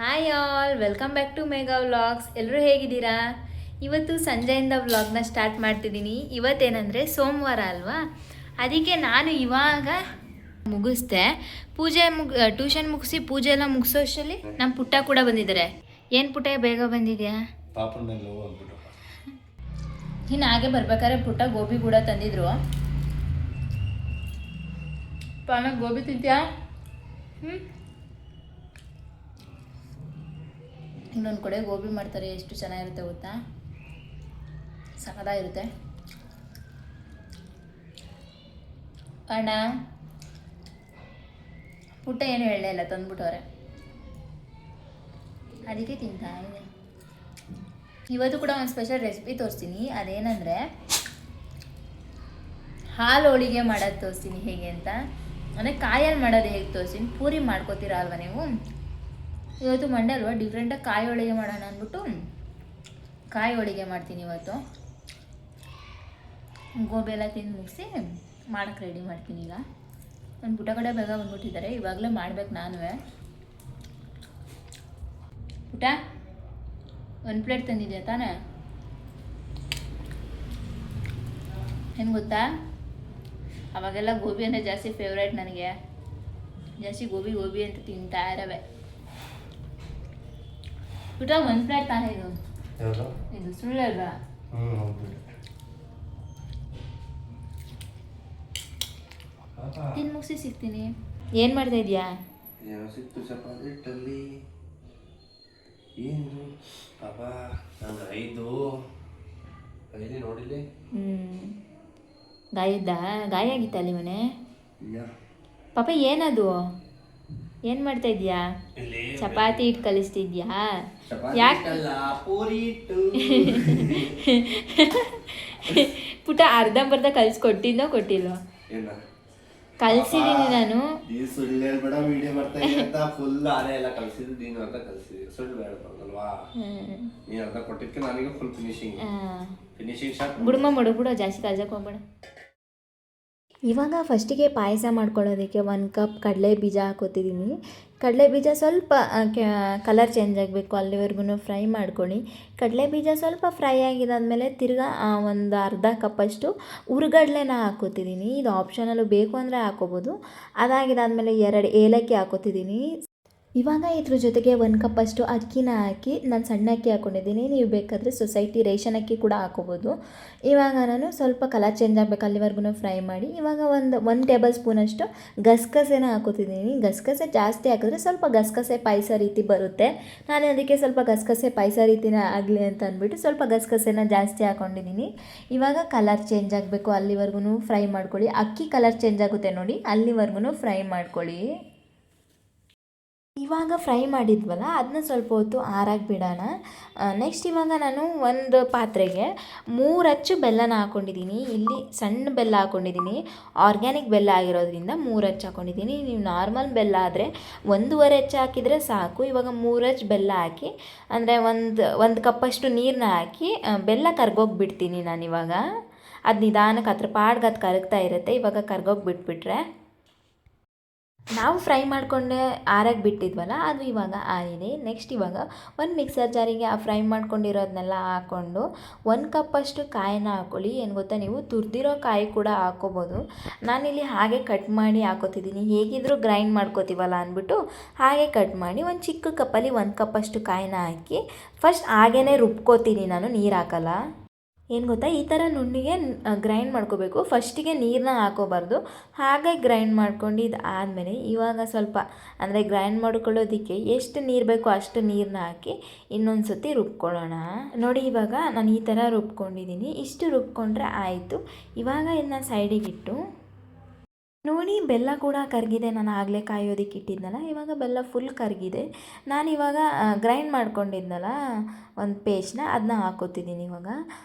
Hi all, welcome back to Megha vlogs. ಎಲ್ಲರೂ ಹೇಗಿದ್ದೀರಾ? ಇವತ್ತು ಸಂಜೆಯಿಂದ ವ್ಲಾಗ್ನ ಸ್ಟಾರ್ಟ್ ಮಾಡ್ತಿದ್ದೀನಿ. ಇವತ್ತೇನೆಂದರೆ ಸೋಮವಾರ ಅಲ್ವಾ, ಅದಕ್ಕೆ ನಾನು ಇವಾಗ ಮುಗಿಸ್ದೆ ಪೂಜೆ ಟ್ಯೂಷನ್ ಮುಗಿಸಿ ಪೂಜೆ ಎಲ್ಲ ಮುಗಿಸೋಷ್ಟರಲ್ಲಿ ನಮ್ಮ ಪುಟ್ಟ ಕೂಡ ಬಂದಿದ್ದಾರೆ. ಏನು ಪುಟ್ಟ ಬೇಗ ಬಂದಿದ್ಯಾ? ಇನ್ನು ಹಾಗೆ ಬರ್ಬೇಕಾದ್ರೆ ಪುಟ್ಟ ಗೋಬಿ ಕೂಡ ತಂದಿದ್ರು. ಪಾನ ಗೋಬಿ ತಿಂತ್ಯಾ? ಇನ್ನೊಂದು ಕಡೆ ಗೋಬಿ ಮಾಡ್ತಾರೆ, ಎಷ್ಟು ಚೆನ್ನಾಗಿರುತ್ತೆ ಗೊತ್ತಾ, ಸಖತ್ತಾಗಿರುತ್ತೆ. ಅಣ್ಣ ಪುಟ್ಟ ಏನು ಹೇಳಲೇ ಇಲ್ಲ, ತಂದ್ಬಿಟ್ಟವ್ರೆ, ಅದಕ್ಕೆ ತಿಂತಾ ಇದೆ. ಇವತ್ತು ಕೂಡ ಒಂದು ಸ್ಪೆಷಲ್ ರೆಸಿಪಿ ತೋರಿಸ್ತೀನಿ. ಅದೇನೆಂದರೆ ಹಾಲು ಹೋಳಿಗೆ ಮಾಡೋದು ತೋರಿಸ್ತೀನಿ ಹೇಗೆ ಅಂತ. ಅಂದರೆ ಕಾಯಲ್ಲಿ ಮಾಡೋದು ಹೇಗೆ ತೋರಿಸ್ತೀನಿ. ಪೂರಿ ಮಾಡ್ಕೋತೀರಾ ಅಲ್ವಾ ನೀವು? ಇವತ್ತು ಮಂಡೇ ಅಲ್ವಾ, ಡಿಫ್ರೆಂಟಾಗಿ ಕಾಯಿ ಹೋಳಿಗೆ ಮಾಡೋಣ ಅಂದ್ಬಿಟ್ಟು ಕಾಯಿ ಹೋಳಿಗೆ ಮಾಡ್ತೀನಿ ಇವತ್ತು. ಗೋಬಿ ಎಲ್ಲ ತಿಂದು ಮುಗಿಸಿ ಮಾಡೋಕ್ಕೆ ರೆಡಿ ಮಾಡ್ತೀನಿ. ಈಗ ಒಂದು ಪುಟ್ಟ ಕಡೆ ಬೇಗ ಬಂದ್ಬಿಟ್ಟಿದ್ದಾರೆ, ಇವಾಗಲೇ ಮಾಡ್ಬೇಕು ನಾನು. ಪುಟ ಒಂದು ಪ್ಲೇಟ್ ತಂದಿದ್ಯಾ ತಾನೇ? ಏನು ಗೊತ್ತಾ, ಅವಾಗೆಲ್ಲ ಗೋಬಿ ಅಂದರೆ ಜಾಸ್ತಿ ಫೇವ್ರೇಟ್ ನನಗೆ. ಜಾಸ್ತಿ ಗೋಬಿ ಗೋಬಿ ಅಂತ ತಿಂತಾ ಇರವೆ. ಪುಟ ಒಂದು ಪ್ಲೇಟ್ ತಾನೇ ಇದು? ಇದು ಸುಳ್ಳು ಅಲ್ವಾ? ತಿಂದು ಮುಗಿಸಿ ಸಿಗ್ತೀನಿ. ಏನು ಮಾಡ್ತಾ ಇದೀಯಾ? ಸಿಕ್ತು ಚಪಾತಿ ಹಿಟ್ಟಲ್ಲಿ. ಏನು ಪಾಪ ನಂಗೆ ಐದು ನೋಡಿಲ್ಲ. ಗಾಯ ಆಗಿತ್ತ ಅಲ್ಲಿ ಮನೆ ಪಾಪ? ಏನದು? ಏನು ಮಾಡ್ತಾ ಇದೀಯಾ? ಚಪಾತಿ ಹಿಟ್ಟು ಕಲಿಸ್ತಿದ್ಯಾ? ಯಾಕೆ ಪುಟ ಅರ್ಧಂಬರ್ಧ ಕಲಿಸ್ಕೊಟ್ಟಿದ್ದೋ ಕೊಟ್ಟಿಲ್ವೋ? ಕಲ್ಸಿದೀನಿ ನಾನು. ಸುಳ್ಳು ಹೇಳ್ಬೇಡ, ವಿಡಿಯೋ ಮಾಡ್ತಾ ಇದ್ದ ಫುಲ್ ಆನೆ ಎಲ್ಲ ಕಲ್ಸಿದ್ದು, ನೀನು ಅರ್ಧ ಕಲ್ಸಿದ್ವಿ. ಸುಳ್ಳು ಹೇಳ್ಬಾರ್ದಲ್ವಾ? ನೀನು ಅರ್ಧ ಕೊಟ್ಟಿದ್ದಕ್ಕೆ ನನಗೆ ಫುಲ್ ಫಿನಿಶಿಂಗ್ ಶಾಟ್ ಬಿಡುಮ ಬಿಡು, ಜಾಸ್ತಿ ಕಲ್ಸಕ್ಕೆ ಹೋಗ್ಬೇಡ. ಇವಾಗ ಫಸ್ಟಿಗೆ ಪಾಯಸ ಮಾಡ್ಕೊಳ್ಳೋದಕ್ಕೆ 1 ಕಪ್ ಕಡಲೆ ಬೀಜ ಹಾಕೋತಿದ್ದೀನಿ. ಕಡಲೆ ಬೀಜ ಸ್ವಲ್ಪ ಕಲರ್ ಚೇಂಜ್ ಆಗಬೇಕು, ಅಲ್ಲಿವರೆಗೂ ಫ್ರೈ ಮಾಡ್ಕೊಳ್ಳಿ. ಕಡಲೆ ಬೀಜ ಸ್ವಲ್ಪ ಫ್ರೈ ಆಗಿದಾದ್ಮೇಲೆ ತಿರ್ಗಾ ಒಂದು ಅರ್ಧ ಕಪ್ಪಷ್ಟು ಹುರ್ಗಡ್ಲೆನ ಹಾಕೋತಿದ್ದೀನಿ. ಇದು ಆಪ್ಷನಲ್ಲು, ಬೇಕು ಅಂದರೆ ಹಾಕೋಬೋದು. ಅದಾಗಿದ್ದಾದಮೇಲೆ 2 ಏಲಕ್ಕಿ ಹಾಕೋತಿದ್ದೀನಿ. ಇವಾಗ ಇದ್ರ ಜೊತೆಗೆ 1 ಕಪ್ಪಷ್ಟು ಅಕ್ಕಿನ ಹಾಕಿ, ನಾನು ಸಣ್ಣ ಅಕ್ಕಿ ಹಾಕ್ಕೊಂಡಿದ್ದೀನಿ, ನೀವು ಬೇಕಾದರೆ ಸೊಸೈಟಿ ರೇಷನ್ ಅಕ್ಕಿ ಕೂಡ ಹಾಕೋಬೋದು. ಇವಾಗ ನಾನು ಸ್ವಲ್ಪ ಕಲರ್ ಚೇಂಜ್ ಆಗಬೇಕು, ಅಲ್ಲಿವರೆಗೂ ಫ್ರೈ ಮಾಡಿ. ಇವಾಗ ಒಂದು ಟೇಬಲ್ ಸ್ಪೂನಷ್ಟು ಗಸಗಸೆನ ಹಾಕೋತಿದ್ದೀನಿ. ಗಸಗಸೆ ಜಾಸ್ತಿ ಹಾಕಿದ್ರೆ ಸ್ವಲ್ಪ ಗಸಗಸೆ ಪಾಯಸ ರೀತಿ ಬರುತ್ತೆ. ನಾನು ಅದಕ್ಕೆ ಸ್ವಲ್ಪ ಗಸಗಸೆ ಪಾಯಸ ರೀತಿನೇ ಆಗಲಿ ಅಂತ ಅಂದ್ಬಿಟ್ಟು ಸ್ವಲ್ಪ ಗಸಗಸೆನ ಜಾಸ್ತಿ ಹಾಕ್ಕೊಂಡಿದ್ದೀನಿ. ಇವಾಗ ಕಲರ್ ಚೇಂಜ್ ಆಗಬೇಕು, ಅಲ್ಲಿವರೆಗೂ ಫ್ರೈ ಮಾಡ್ಕೊಳ್ಳಿ. ಅಕ್ಕಿ ಕಲರ್ ಚೇಂಜ್ ಆಗುತ್ತೆ ನೋಡಿ, ಅಲ್ಲಿವರೆಗೂ ಫ್ರೈ ಮಾಡ್ಕೊಳ್ಳಿ. ಇವಾಗ ಫ್ರೈ ಮಾಡಿದ್ವಲ್ಲ, ಅದನ್ನ ಸ್ವಲ್ಪ ಹೊತ್ತು ಆರಾಗಿ ಬಿಡೋಣ. ನೆಕ್ಸ್ಟ್ ಇವಾಗ ನಾನು ಒಂದು ಪಾತ್ರೆಗೆ 3 ಅಚ್ಚು ಬೆಲ್ಲನ ಹಾಕ್ಕೊಂಡಿದ್ದೀನಿ. ಇಲ್ಲಿ ಸಣ್ಣ ಬೆಲ್ಲ ಹಾಕ್ಕೊಂಡಿದ್ದೀನಿ, ಆರ್ಗ್ಯಾನಿಕ್ ಬೆಲ್ಲ ಆಗಿರೋದ್ರಿಂದ 3 ಅಚ್ಚು ಹಾಕ್ಕೊಂಡಿದ್ದೀನಿ. ನೀವು ನಾರ್ಮಲ್ ಬೆಲ್ಲ ಆದರೆ 1.5 ಅಚ್ಚು ಹಾಕಿದರೆ ಸಾಕು. ಇವಾಗ 3 ಅಚ್ಚು ಬೆಲ್ಲ ಹಾಕಿ, ಅಂದರೆ ಒಂದು ಕಪ್ಪಷ್ಟು ನೀರನ್ನ ಹಾಕಿ ಬೆಲ್ಲ ಕರ್ಗೋಗಿಬಿಡ್ತೀನಿ ನಾನಿವಾಗ. ಅದು ನಿಧಾನಕ್ಕೆ ಅದ್ರ ಪಾಡ್ಗೆ ಅದು ಕರಗ್ತಾ ಇರುತ್ತೆ. ಇವಾಗ ಕರ್ಗೋಗಿ ಬಿಟ್ಬಿಟ್ರೆ ನಾವು ಫ್ರೈ ಮಾಡಿಕೊಂಡೆ ಆರಾಗಿ ಬಿಟ್ಟಿದ್ವಲ್ಲ, ಅದು ಇವಾಗ ಆರಿದೆ. ನೆಕ್ಸ್ಟ್ ಇವಾಗ ಒಂದು ಮಿಕ್ಸರ್ ಜಾರಿಗೆ ಆ ಫ್ರೈ ಮಾಡ್ಕೊಂಡಿರೋದನ್ನೆಲ್ಲ ಹಾಕ್ಕೊಂಡು 1 ಕಪ್ಪಷ್ಟು ಕಾಯಿನ ಹಾಕ್ಕೊಳ್ಳಿ. ಏನು ಗೊತ್ತಾ, ನೀವು ತುರಿದಿರೋ ಕಾಯಿ ಕೂಡ ಹಾಕ್ಕೋಬೋದು. ನಾನಿಲ್ಲಿ ಹಾಗೆ ಕಟ್ ಮಾಡಿ ಹಾಕೋತಿದ್ದೀನಿ. ಹೇಗಿದ್ದರೂ ಗ್ರೈಂಡ್ ಮಾಡ್ಕೋತೀವಲ್ಲ ಅಂದ್ಬಿಟ್ಟು ಹಾಗೆ ಕಟ್ ಮಾಡಿ ಒಂದು ಚಿಕ್ಕ ಕಪ್ಪಲ್ಲಿ 1 ಕಪ್ಪಷ್ಟು ಕಾಯಿನ ಹಾಕಿ ಫಸ್ಟ್ ಹಾಗೇ ರುಬ್ಕೋತೀನಿ ನಾನು, ನೀರು ಹಾಕಲ್ಲ. ಏನು ಗೊತ್ತಾ, ಈ ಥರ ನುಣ್ಣಿಗೆ ಗ್ರೈಂಡ್ ಮಾಡ್ಕೋಬೇಕು. ಫಸ್ಟಿಗೆ ನೀರನ್ನ ಹಾಕೋಬಾರ್ದು, ಹಾಗೆ ಗ್ರೈಂಡ್ ಮಾಡ್ಕೊಂಡು ಇದು ಆದಮೇಲೆ ಇವಾಗ ಸ್ವಲ್ಪ ಅಂದರೆ ಗ್ರೈಂಡ್ ಮಾಡ್ಕೊಳ್ಳೋದಕ್ಕೆ ಎಷ್ಟು ನೀರು ಬೇಕೋ ಅಷ್ಟು ನೀರನ್ನ ಹಾಕಿ ಇನ್ನೊಂದು ಸತಿ ರುಬ್ಕೊಳ್ಳೋಣ. ನೋಡಿ, ಇವಾಗ ನಾನು ಈ ಥರ ರುಬ್ಕೊಂಡಿದ್ದೀನಿ. ಇಷ್ಟು ರುಬ್ಕೊಂಡ್ರೆ ಆಯಿತು. ಇವಾಗ ಇದನ್ನ ಸೈಡಿಗಿಟ್ಟು ನೋಡಿ, ಬೆಲ್ಲ ಕೂಡ ಕರಗಿದೆ. ನಾನು ಆಗಲೇ ಕಾಯೋದಕ್ಕೆ ಇಟ್ಟಿದ್ನಲ್ಲ, ಇವಾಗ ಬೆಲ್ಲ ಫುಲ್ ಕರಗಿದೆ. ನಾನಿವಾಗ ಗ್ರೈಂಡ್ ಮಾಡ್ಕೊಂಡಿದ್ನಲ್ಲ ಒಂದು ಪೇಸ್ಟ್ನ, ಅದನ್ನ ಹಾಕೋತಿದ್ದೀನಿ. ಇವಾಗ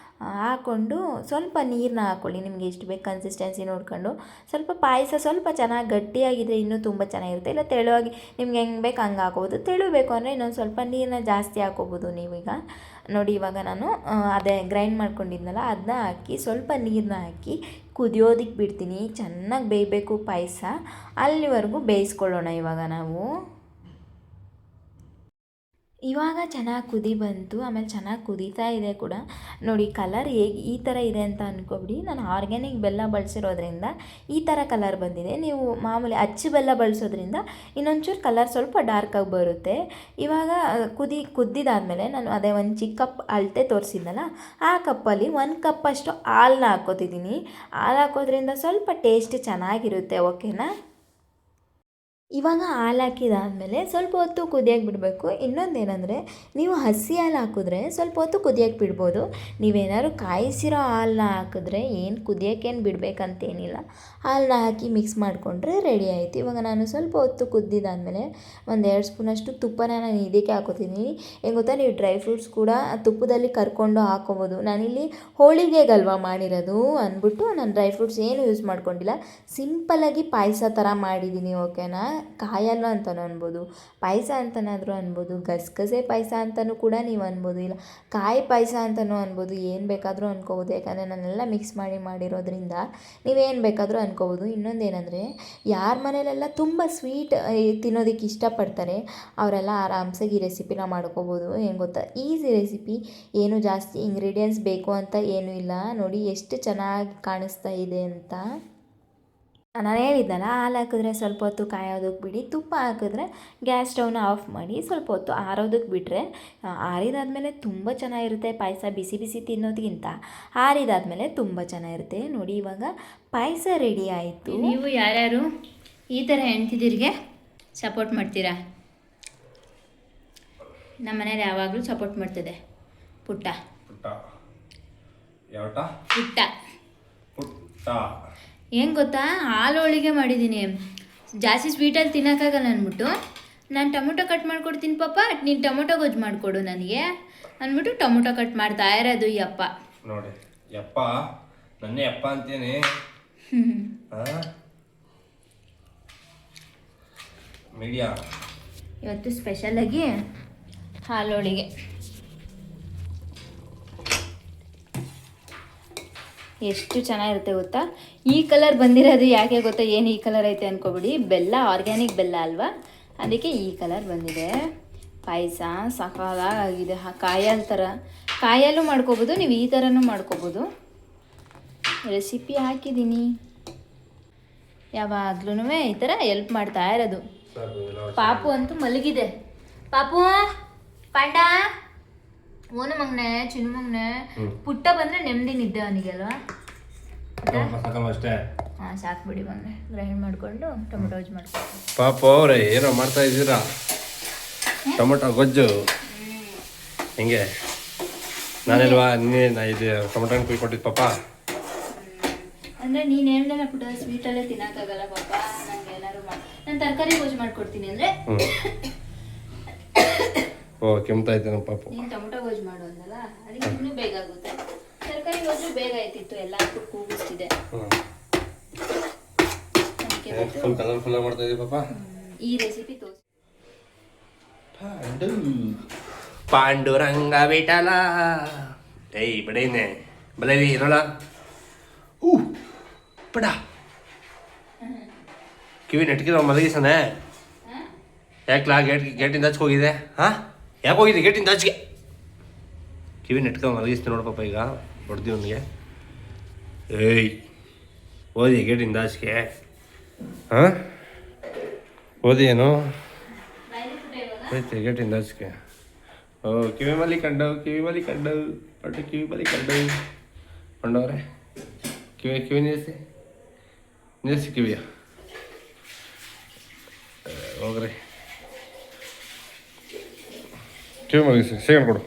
ಹಾಕ್ಕೊಂಡು ಸ್ವಲ್ಪ ನೀರನ್ನ ಹಾಕ್ಕೊಳ್ಳಿ, ನಿಮಗೆ ಎಷ್ಟು ಬೇಕು ಕನ್ಸಿಸ್ಟೆನ್ಸಿ ನೋಡ್ಕೊಂಡು. ಸ್ವಲ್ಪ ಪಾಯಸ ಸ್ವಲ್ಪ ಚೆನ್ನಾಗಿ ಗಟ್ಟಿಯಾಗಿದ್ದರೆ ಇನ್ನೂ ತುಂಬ ಚೆನ್ನಾಗಿರುತ್ತೆ. ಇಲ್ಲ ತೆಳುವಾಗಿ ನಿಮ್ಗೆ ಹೆಂಗೆ ಬೇಕು ಹಂಗೆ ಹಾಕೋಬೋದು. ತೆಳು ಬೇಕು ಅಂದರೆ ಇನ್ನೊಂದು ಸ್ವಲ್ಪ ನೀರನ್ನ ಜಾಸ್ತಿ ಹಾಕೋಬೋದು ನೀವೀಗ. ನೋಡಿ, ಇವಾಗ ನಾನು ಅದೇ ಗ್ರೈಂಡ್ ಮಾಡ್ಕೊಂಡಿದ್ನಲ್ಲ ಅದನ್ನ ಹಾಕಿ ಸ್ವಲ್ಪ ನೀರನ್ನ ಹಾಕಿ ಕುದಿಯೋದಕ್ಕೆ ಬಿಡ್ತೀನಿ. ಚೆನ್ನಾಗಿ ಬೇಯಬೇಕು ಪಾಯಸ, ಅಲ್ಲಿವರೆಗೂ ಬೇಯಿಸ್ಕೊಳ್ಳೋಣ ಇವಾಗ ನಾವು. ಇವಾಗ ಚೆನ್ನಾಗಿ ಕುದಿ ಬಂತು, ಆಮೇಲೆ ಚೆನ್ನಾಗಿ ಕುದೀತಾ ಇದೆ ಕೂಡ. ನೋಡಿ ಕಲರ್ ಹೇಗೆ ಈ ಥರ ಇದೆ ಅಂತ ಅಂದ್ಕೊಬಿಡಿ. ನಾನು ಆರ್ಗ್ಯಾನಿಕ್ ಬೆಲ್ಲ ಬಳಸಿರೋದ್ರಿಂದ ಈ ಥರ ಕಲರ್ ಬಂದಿದೆ. ನೀವು ಮಾಮೂಲಿ ಅಚ್ಚು ಬೆಲ್ಲ ಬಳಸೋದ್ರಿಂದ ಇನ್ನೊಂಚೂರು ಕಲರ್ ಸ್ವಲ್ಪ ಡಾರ್ಕಾಗಿ ಬರುತ್ತೆ. ಇವಾಗ ಕುದ್ದಿದ್ದಾದಮೇಲೆ ನಾನು ಅದೇ ಒಂದು ಚಿಕ್ಕ ಕಪ್ ಅಳತೆ ತೋರಿಸಿದ್ನಲ್ಲ, ಆ ಕಪ್ಪಲ್ಲಿ 1 ಕಪ್ಪಷ್ಟು ಹಾಲನ್ನ ಹಾಕ್ಕೋತಿದ್ದೀನಿ. ಹಾಲು ಹಾಕೋದ್ರಿಂದ ಸ್ವಲ್ಪ ಟೇಸ್ಟ್ ಚೆನ್ನಾಗಿರುತ್ತೆ, ಓಕೆನಾ. ಇವಾಗ ಹಾಲು ಹಾಕಿದಾದಮೇಲೆ ಸ್ವಲ್ಪ ಹೊತ್ತು ಕುದಿಯಕ್ಕೆ ಬಿಡಬೇಕು. ಇನ್ನೊಂದೇನೆಂದರೆ, ನೀವು ಹಸಿ ಹಾಲು ಹಾಕಿದ್ರೆ ಸ್ವಲ್ಪ ಹೊತ್ತು ಕುದಿಯಕ್ಕೆ ಬಿಡ್ಬೋದು. ನೀವೇನಾದ್ರು ಕಾಯಿಸಿರೋ ಹಾಲನ್ನ ಹಾಕಿದ್ರೆ ಏನು ಕುದಿಯೋಕ್ಕೇನು ಬಿಡಬೇಕಂತೇನಿಲ್ಲ. ಹಾಲನ್ನ ಹಾಕಿ ಮಿಕ್ಸ್ ಮಾಡಿಕೊಂಡ್ರೆ ರೆಡಿ ಆಯಿತು. ಇವಾಗ ನಾನು ಸ್ವಲ್ಪ ಹೊತ್ತು ಕುದ್ದಿದ್ದಾದಮೇಲೆ 1-2 ಸ್ಪೂನಷ್ಟು ತುಪ್ಪನ ನಾನು ಇದಕ್ಕೆ ಹಾಕೋತೀನಿ. ಏನು ಗೊತ್ತಾ, ನೀವು ಡ್ರೈ ಫ್ರೂಟ್ಸ್ ಕೂಡ ತುಪ್ಪದಲ್ಲಿ ಕರ್ಕೊಂಡು ಹಾಕೋಬೋದು. ನಾನಿಲ್ಲಿ ಹೋಳಿಗೆಗಲ್ವ ಮಾಡಿರೋದು ಅಂದ್ಬಿಟ್ಟು ನಾನು ಡ್ರೈ ಫ್ರೂಟ್ಸ್ ಏನು ಯೂಸ್ ಮಾಡ್ಕೊಂಡಿಲ್ಲ. ಸಿಂಪಲ್ಲಾಗಿ ಪಾಯಸ ಥರ ಮಾಡಿದ್ದೀನಿ, ಓಕೆನಾ. ಕಾಯಲ್ಲ ಅಂತಲೂ ಅನ್ಬೋದು, ಪಾಯಸ ಅಂತನಾದರೂ ಅನ್ಬೋದು, ಗಸಗಸೆ ಪಾಯಸ ಅಂತಲೂ ಕೂಡ ನೀವು ಅನ್ಬೋದು, ಇಲ್ಲ ಕಾಯಿ ಪಾಯಸ ಅಂತಲೂ ಅನ್ಬೋದು. ಏನು ಬೇಕಾದರೂ ಅನ್ಕೋಬೋದು, ಯಾಕಂದರೆ ನಾನೆಲ್ಲ ಮಿಕ್ಸ್ ಮಾಡಿರೋದ್ರಿಂದ ನೀವೇನು ಬೇಕಾದರೂ ಅನ್ಕೋಬೋದು. ಇನ್ನೊಂದೇನೆಂದರೆ, ಯಾರ ಮನೇಲೆಲ್ಲ ತುಂಬ ಸ್ವೀಟ್ ತಿನ್ನೋದಕ್ಕೆ ಇಷ್ಟಪಡ್ತಾರೆ ಅವರೆಲ್ಲ ಆರಾಮ್ಸಾಗಿ ಈ ರೆಸಿಪಿನ ಮಾಡ್ಕೋಬೋದು. ಏನು ಗೊತ್ತಾ, ಈಸಿ ರೆಸಿಪಿ, ಏನು ಜಾಸ್ತಿ ಇಂಗ್ರೀಡಿಯೆಂಟ್ಸ್ ಬೇಕು ಅಂತ ಏನೂ ಇಲ್ಲ. ನೋಡಿ ಎಷ್ಟು ಚೆನ್ನಾಗಿ ಕಾಣಿಸ್ತಾ ಇದೆ ಅಂತ. ನಾನು ಹೇಳಿದ್ನಲ್ಲ, ಹಾಲು ಹಾಕಿದ್ರೆ ಸ್ವಲ್ಪ ಹೊತ್ತು ಕಾಯೋದಕ್ಕೆ ಬಿಡಿ, ತುಪ್ಪ ಹಾಕಿದ್ರೆ ಗ್ಯಾಸ್ ಸ್ಟವ್ನ ಆಫ್ ಮಾಡಿ ಸ್ವಲ್ಪ ಹೊತ್ತು ಆರೋದಕ್ಕೆ ಬಿಟ್ಟರೆ ಆರಿದಾದ್ಮೇಲೆ ತುಂಬ ಚೆನ್ನಾಗಿರುತ್ತೆ ಪಾಯಸ. ಬಿಸಿ ಬಿಸಿ ತಿನ್ನೋದಕ್ಕಿಂತ ಆರಿದಾದ್ಮೇಲೆ ತುಂಬ ಚೆನ್ನಾಗಿರುತ್ತೆ. ನೋಡಿ ಇವಾಗ ಪಾಯಸ ರೆಡಿ ಆಯಿತು. ನೀವು ಯಾರ್ಯಾರು ಈ ಥರ ಹೆಂಡ್ತಿದಿರಿಗೆ ಸಪೋರ್ಟ್ ಮಾಡ್ತೀರಾ? ನಮ್ಮ ಮನೇಲಿ ಯಾವಾಗಲೂ ಸಪೋರ್ಟ್ ಮಾಡ್ತದೆ ಪುಟ್ಟ. ಏನು ಗೊತ್ತಾ, ಹಾಲು ಹೋಳಿಗೆ ಮಾಡಿದ್ದೀನಿ. ಜಾಸ್ತಿ ಸ್ವೀಟಲ್ಲಿ ತಿನ್ನೋಕ್ಕಾಗಲ್ಲ ಅಂದ್ಬಿಟ್ಟು ನಾನು ಟೊಮೊಟೊ ಕಟ್ ಮಾಡ್ಕೊಡ್ತೀನಿ ಪಾಪ, ನೀನು ಟೊಮೊಟೊ ಗೊಜ್ಜು ಮಾಡಿಕೊಡು ನನಗೆ ಅಂದ್ಬಿಟ್ಟು ಟೊಮೊಟೊ ಕಟ್ ಮಾಡ್ತಾ ಇರೋದು ಈ ಅಪ್ಪ. ನೋಡಿ ಯಪ್ಪ, ನನ್ನೇ ಯಪ್ಪ ಅಂತೇನೆ. ಮೀಡಿಯಾ ಇವತ್ತು ಸ್ಪೆಷಲಾಗಿ ಹಾಲು ಹೋಳಿಗೆ. ಎಷ್ಟು ಚೆನ್ನಾಗಿರುತ್ತೆ ಗೊತ್ತಾ. ಈ ಕಲರ್ ಬಂದಿರೋದು ಯಾಕೆ ಗೊತ್ತಾ, ಏನು ಈ ಕಲರ್ ಐತೆ ಅಂದ್ಕೊಬಿಡಿ, ಬೆಲ್ಲ ಆರ್ಗ್ಯಾನಿಕ್ ಬೆಲ್ಲ ಅಲ್ವಾ, ಅದಕ್ಕೆ ಈ ಕಲರ್ ಬಂದಿದೆ. ಪಾಯಸ ಸಕಾಲಾಗಿದೆ. ಕಾಯಲ್ಲಿ ಥರ ಕಾಯಲ್ಲೂ ಮಾಡ್ಕೋಬೋದು, ನೀವು ಈ ಥರನೂ ಮಾಡ್ಕೋಬೋದು. ರೆಸಿಪಿ ಹಾಕಿದ್ದೀನಿ, ಯಾವಾಗ್ಲೂ ಈ ಥರ ಹೆಲ್ಪ್ ಮಾಡ್ತಾ ಇರೋದು. ಪಾಪು ಅಂತೂ ಮಲಗಿದೆ. ಪಾಪು ಪಾಂಡ ಓನ ಮಗನೆ, ಚಿನ್ನು ಮಗನೆ, ಪುಟ್ಟ ಬಂದ್ರೆ ನೆಮ್ಮದಿ ನಿದ್ದೆ ಅವನಿಗೆ ಅಲ್ವಾ. ಅಷ್ಟೇ ಹಾಂ ಸಾಕು ಬಿಡಿ ಮಗನೆ. ಗ್ರೈಂಡ್ ಮಾಡಿಕೊಂಡು ಟೊಮೊಟೊ ಗೊಜ್ಜು ಮಾಡ್ಕೊಂಡು. ಪಾಪ ಅವ್ರೆ ಏನೋ ಮಾಡ್ತಾ ಇದ್ದೀರಾ, ಟೊಮೊಟೊ ಗೊಜ್ಜು ಹಿಂಗೆ. ನಾನೆಲ್ವಾ ಇದು ಟೊಮೊಟೊ ಹಣ್ಣು ಕುಯ್ಕೊಟ್ಟಿದ್ದು ಪಾಪ. ಅಂದರೆ ನೀನು ಹೇಳ್ದಲ್ಲ ಪುಟ್ಟ, ಸ್ವೀಟಲ್ಲೇ ತಿನ್ನೋಕ್ಕಾಗಲ್ಲ ಪಾಪ, ನನಗೆ ಏನಾದ್ರು ನಾನು ತರಕಾರಿ ಗೊಜ್ಜು ಮಾಡ್ಕೊಡ್ತೀನಿ ಅಂದರೆ ಓ ಕೆಮ್ತಾ ಐತೆ ನಮ್ಮ ಪಾಪು. ನೀನು ಟೊಮೊಟೊ ಗೊಜ್ಜು ಮಾಡು ಅಂದಲ್ಲ, ಅದಕ್ಕೆ ಇನ್ನೂ ಬೇಗ ಆಗುತ್ತೆ. ತರಕಾರಿ ಗೊಜ್ಜು ಬೇಗ ಆಯ್ತಿತ್ತು, ಎಲ್ಲ ಕೂಗಿಸ್ತಿದೆ. ಫುಲ್ ಕಲರ್ಫುಲ್ ಮಾಡ್ತಾ ಇದೀವಿ ಪಾಪ. ಈ ರೆಸಿಪಿ ತೋರಿಸಿ. ಪಾಂಡುರಂಗ ವಿಠಲ ಏಯ್ ಬಡೇನೆ ಬಲೇವಿ ಇರೋಲ್ಲ. ಬಡ ಕಿವಿ ನೆಟ್ಕಿರೋ ಮಲಗಿಸನೆ. ಯಾಕಲಾ ಗೇಟಿಂದ ಹಚ್ಗೆ ಹೋಗಿದೆ? ಹಾಂ ಯಾಕೆ ಹೋಗಿದೆ ಗೇಟಿಂದ ಹಚ್ಗೆ? ಕಿವಿ ನೆಟ್ಕೊಂಡು ಮಲಗಿಸ್ತೀನಿ ನೋಡು ಪಾಪ. ಈಗ ಹೊಡ್ದಿ ಅವನಿಗೆ. ಏಯ್ ಓದಿ ಗೇಟಿಂದ ಹಚ್ಗೆ. ಹಾಂ ಓದಿ ಏನು ಐತೆ ಗೇಟಿಂದ ಹಚ್ಗೆ. ಓ ಕಿವಿ ಮಲಿ ಕಂಡವು, ಕಿವಿ ಮಲಿ ಕಂಡವು, ಒಟ್ಟು ಕಿವಿ ಮಲಿ ಕಂಡವು ಕೊಂಡವ್ರೆ. ಕಿವಿ ನಿಲ್ಲಿಸಿ ಕಿವಿಯ ಹೋಗ್ರಿ. ಕಿವಿ ಮಲಗಿಸಿ. ಸೆಕೆಂಡ್ ಕೊಡು.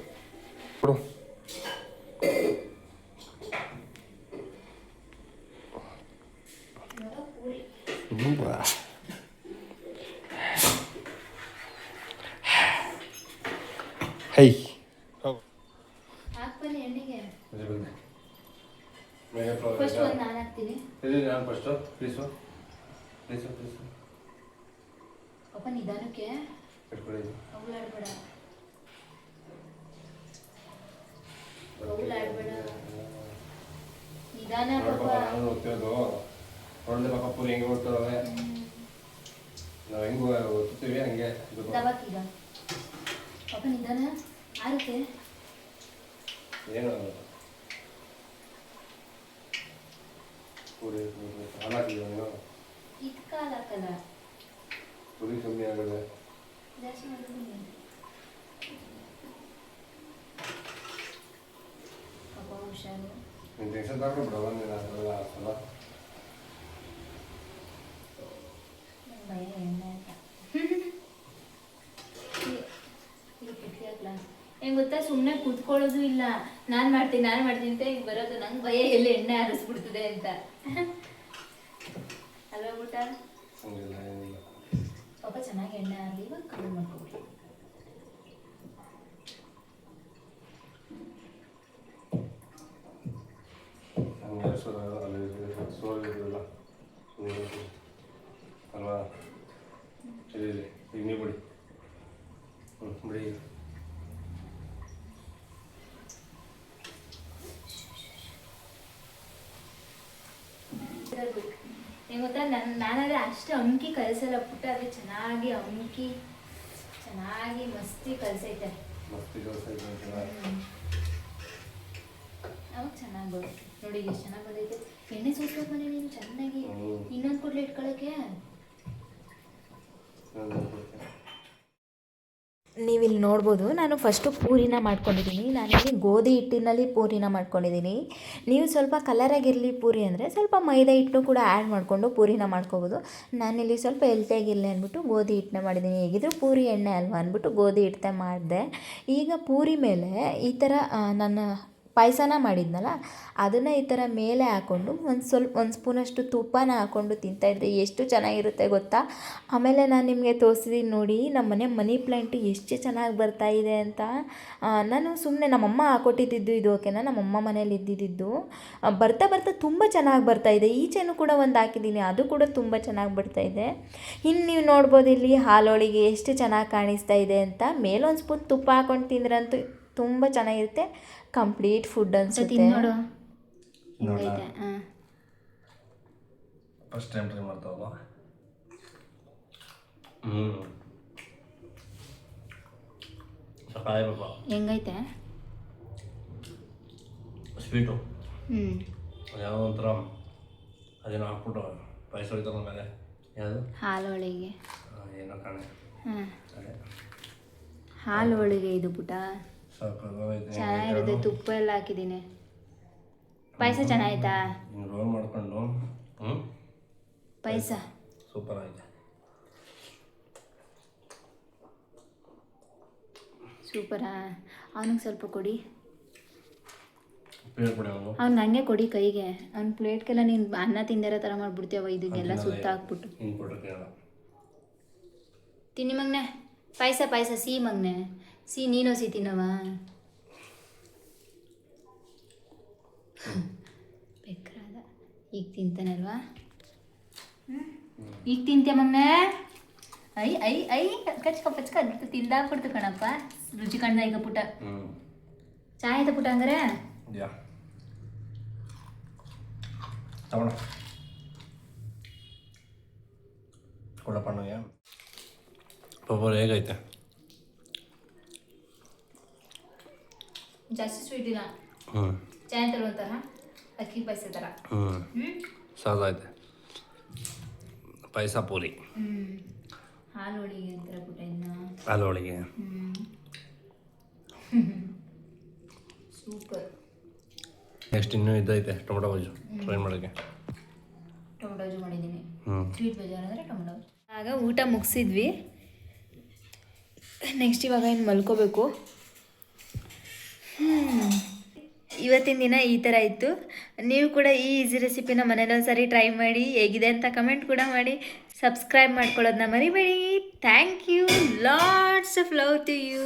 ಹೈ ಹಾಕ್ಬನ್ನಿ ಎಣ್ಣೆಗೆ. ನಾನು ಫಸ್ಟ್ ಒಂದು ನಾನು ಹಾಕ್ತೀನಿ. ಫಸ್ಟು ಪ್ಲೀಸು ಪಾಪ ನಿಧಾನಕ್ಕೆ ಇಟ್ಕೊಳ್ಳಿ. ಅವಳಾಡ್ಬೇಡ, ಅವಳಾಡ್ಬೇಡ, ನಿಧಾನ ಪಾಪ. ನಾನು ಓದ್ತಿರೋದು ನೋಡಿದೆ ಪಾಪ ಪೂರಿ ಹೆಂಗೆ ಓದ್ತಾರವೆ. ನಾವು ಹೆಂಗೆ ಓದ್ತೀವಿ ಹಂಗೆ ದಬಾಕೀಗ ಪಾಪ ನಿಧಾನ ಆರುತ್ತೆ. ಏನು ಪೂರಿ ಹಾಲಾಕಿದ್ದೀವಿ ಇದು ಕಾಲು ಹಾಕಲ್ಲ, ಪುರಿ ಕಮ್ಮಿ ಆಗಲ್ಲ. ಜಾಸ್ತಿ ಮಾಡ್ತೀನಿ ಪಾಪ ಹುಷಾರು. ನೀನು ಟೆನ್ಷನ್ ತಗೊಂಡು ಬಿಡಲ್ಲ, ನೀನು ಅದೆಲ್ಲ ಹಾಕಲ್ಲ. ಭಯ ಎಣ್ಣೆ ಅಂತ ಹೆಂಗೆ ಗೊತ್ತಾ, ಸುಮ್ಮನೆ ಕೂತ್ಕೊಳ್ಳೋದು ಇಲ್ಲ, ನಾನು ಮಾಡ್ತೀನಿ ಅಂತ ಈಗ ಬರೋದು. ನಂಗೆ ಭಯ ಎಲ್ಲಿ ಎಣ್ಣೆ ಹಾರಿಸ್ಬಿಡ್ತದೆ ಅಂತ ಅಲ್ವಾ ಊಟ. ಹಂಗಿಲ್ಲ ಏನಿಲ್ಲ. ಪಾಪ ಚೆನ್ನಾಗಿ ಎಣ್ಣೆ ಆಗಲಿ, ಇವಾಗ ಕಮ್ಮಿ ಮಾಡ್ಕೊಬಿಡಿ. ಹಂಗೆ ಸೋರಿಲ್ಲ ಅಲ್ವಾ. ಇಲ್ಲಿ ಈಗ ನೀವು ಬಿಡಿ. ಬಿಡಿ. ಹೆಂಗೆ ಗೊತ್ತಾ, ನಾನಾದ್ರೆ ಅಷ್ಟು ಅಮ್ಕಿ ಕಲಿಸಲ್ಲ ಪುಟ್ಟ, ಅದು ಚೆನ್ನಾಗಿ ಅಮ್ಕಿ ಚೆನ್ನಾಗಿ ಮಸ್ತಿ ಕಲಿಸೈತೆ. ಅವಾಗ ಚೆನ್ನಾಗಿ ಬರುತ್ತೆ ನೋಡಿ. ಎಷ್ಟು ಚೆನ್ನಾಗಿ ಬಂದೈತೆ. ಎಣ್ಣೆ ಸೋಸ್ಬೇಕು ಮನೆ ನೀನು ಚೆನ್ನಾಗಿ. ಇನ್ನೊಂದು ಕೊಡ್ಲಿ ಇಟ್ಕೊಳ್ಳೋಕ್ಕೆ. ನೀವಿಲ್ಲಿ ನೋಡ್ಬೋದು, ನಾನು ಫಸ್ಟು ಪೂರಿನ ಮಾಡ್ಕೊಂಡಿದ್ದೀನಿ. ನಾನಿಲ್ಲಿ ಗೋಧಿ ಹಿಟ್ಟಿನಲ್ಲಿ ಪೂರಿನ ಮಾಡ್ಕೊಂಡಿದ್ದೀನಿ. ನೀವು ಸ್ವಲ್ಪ ಕಲರಾಗಿರಲಿ ಪೂರಿ ಅಂದರೆ ಸ್ವಲ್ಪ ಮೈದಾ ಹಿಟ್ಟು ಕೂಡ ಆ್ಯಡ್ ಮಾಡಿಕೊಂಡು ಪೂರಿನ ಮಾಡ್ಕೋಬೋದು. ನಾನಿಲ್ಲಿ ಸ್ವಲ್ಪ ಹೆಲ್ತಿಯಾಗಿರಲಿ ಅಂದ್ಬಿಟ್ಟು ಗೋಧಿ ಹಿಟ್ಟನ್ನ ಮಾಡಿದ್ದೀನಿ. ಹೇಗಿದ್ರು ಪೂರಿ ಎಣ್ಣೆ ಅಲ್ವಾ ಅಂದ್ಬಿಟ್ಟು ಗೋಧಿ ಹಿಟ್ಟೆ ಮಾಡಿದೆ. ಈಗ ಪೂರಿ ಮೇಲೆ ಈ ಥರ ನಾನು ಪಾಯಸನ ಮಾಡಿದ್ನಲ್ಲ, ಅದನ್ನು ಈ ಥರ ಮೇಲೆ ಹಾಕ್ಕೊಂಡು ಒಂದು ಸ್ಪೂನಷ್ಟು ತುಪ್ಪನ ಹಾಕ್ಕೊಂಡು ತಿಂತಾಯಿದ್ರೆ ಎಷ್ಟು ಚೆನ್ನಾಗಿರುತ್ತೆ ಗೊತ್ತಾ. ಆಮೇಲೆ ನಾನು ನಿಮಗೆ ತೋರಿಸಿದ್ದೀನಿ ನೋಡಿ, ನಮ್ಮ ಮನಿ ಪ್ಲ್ಯಾಂಟು ಎಷ್ಟು ಚೆನ್ನಾಗಿ ಬರ್ತಾಯಿದೆ ಅಂತ. ನಾನು ಸುಮ್ಮನೆ ನಮ್ಮಮ್ಮ ಹಾಕ್ಕೊಟ್ಟಿದ್ದು ಇದು, ಓಕೆನಾ, ನಮ್ಮಮ್ಮ ಮನೇಲಿ ಇದ್ದಿದ್ದು. ಬರ್ತಾ ತುಂಬ ಚೆನ್ನಾಗಿ ಬರ್ತಾಯಿದೆ. ಈಚೆನೂ ಕೂಡ ಒಂದು ಹಾಕಿದ್ದೀನಿ, ಅದು ಕೂಡ ತುಂಬ ಚೆನ್ನಾಗಿ ಬರ್ತಾಯಿದೆ. ಇನ್ನು ನೀವು ನೋಡ್ಬೋದು ಇಲ್ಲಿ ಹಾಲೋಳಿಗೆ ಎಷ್ಟು ಚೆನ್ನಾಗಿ ಕಾಣಿಸ್ತಾ ಇದೆ ಅಂತ. ಮೇಲೊಂದು ಸ್ಪೂನ್ ತುಪ್ಪ ಹಾಕ್ಕೊಂಡು ತಿಂದ್ರಂತೂ ತುಂಬ ಚೆನ್ನಾಗಿರುತ್ತೆ. ಕಂಪ್ಲೀಟ್ ಫುಡ್ ಅನ್ಸುತ್ತೆ. ನೋಡು ನೋಡೈತೆ. ಫಸ್ಟ್ ಟೈಮ್ ಟ್ರೈ ಮಾಡ್ತಾವಲ್ಲ. ಸಕಾಯ ಬಾಬಾ ಹೆಂಗೈತೆ ಸ್ವೀಟು. ಯಾವುದೋ ಒಂಥರ ಅದೇನೋ ಹಾಕ್ಬಿಟ್ಟು ಪಾಯಸ ಹೊಡಿತಾರ ಮೇಲೆ, ಯಾವುದು ಹಾಲೋಳಿಗೆ ಏನೋ ಕಾಣೆ. ಅದೇ ಹಾಲೋಳಿಗೆ ಇದು ಪುಟ ಸಾಕಾಗೈತೆ. ಚೆನ್ನಾಗಿರುತ್ತೆ. ತುಪ್ಪ ಎಲ್ಲ ಹಾಕಿದ್ದೀನಿ. ಪಾಯಸ ಚೆನ್ನಾಯ್ತಾ? ರೋಲ್ ಮಾಡ್ಕೊಂಡು ಪಾಯಸ ಸೂಪರ್ ಆಗಿದೆ. ಸೂಪರಾ? ಅವನಿಗೆ ಸ್ವಲ್ಪ ಕೊಡಿ. ಕೊಡಿ ಅವ್ನಿಗೆ ಹಂಗೆ ಕೊಡಿ ಕೈಗೆ. ಅವ್ನ ಪ್ಲೇಟ್ಗೆಲ್ಲ ನೀನು ಅನ್ನ ತಿಂದಿರೋ ಥರ ಮಾಡಿಬಿಡ್ತೀವ, ಇದನ್ನೆಲ್ಲ ಸುತ್ತ ಹಾಕ್ಬಿಟ್ಟು. ತಿನ್ನಿ ಮಗನೆ ಪಾಯಸ ಸಿಹಿ ಮಗನೆ, ಸಿಹಿ ನೀನು ಸಿಹಿ ತಿನ್ನವ. ಬೆಕ್ರಾದ ಈಗ ತಿಂತಾನಲ್ವಾ? ಈಗ ತಿಂತೀಯ ಮಗನೆ? ಐ ಕಚ್ಕ ಅದು ತಿಂದಾಕ್ಬಿಡ್ತು ಕಣಪ್ಪ. ರುಚಿ ಕಂಡ ಈಗ ಪುಟ. ಚಾಯ್ ಆಯ್ತಾ ಪುಟ ಹಂಗಾರೆ? ತಗೋಣ ಕೊಡಪ್ಪ ನನಗೆ. ಪಾಪ ಹೇಗೈತೆ? ಜಾಸ್ತಿ ಸ್ವೀಟ್ ಇಲ್ಲ. ಚಾಯ್ ಅಂತ ಒಂಥರ ಅಕ್ಕಿ ಪಾಯಸ ಥರ. ಸಾದೈತೆ ಪಾಯಸ ಪೂರಿ. ಹಾಲು ಹೋಳಿಗೆ ಅಂತಾರ ಪುಟ ಇನ್ನು. ಹಾಲು ಹೋಳಿಗೆ ಸೂಪರ್. ನೆಕ್ಸ್ಟ್ ಇನ್ನೂ ಇದೈತೆ ಟೊಮೊಟೊ ಬಾಜು ಟ್ರೈ ಮಾಡೋಕ್ಕೆ. ಟೊಮೊಟೊ ಬಾಜು ಮಾಡಿದ್ದೀನಿ. ಸ್ವೀಟ್ ಬೇಜಾರು ಅಂದರೆ ಟೊಮೊಟೊ ಬಾಜು. ಆಗ ಊಟ ಮುಗಿಸಿದ್ವಿ. ನೆಕ್ಸ್ಟ್ ಇವಾಗ ಇನ್ನು ಮಲ್ಕೋಬೇಕು. ಇವತ್ತಿನ ದಿನ ಈ ಥರ ಇತ್ತು. ನೀವು ಕೂಡ ಈ ಈಸಿ ರೆಸಿಪಿನ ಮನೇಲಿ ಒಂದ್ಸರಿ ಟ್ರೈ ಮಾಡಿ, ಹೇಗಿದೆ ಅಂತ ಕಮೆಂಟ್ ಕೂಡ ಮಾಡಿ. ಸಬ್ಸ್ಕ್ರೈಬ್ ಮಾಡ್ಕೊಳ್ಳೋದನ್ನ ಮರಿಬೇಡಿ. Thank you, lots of love to you.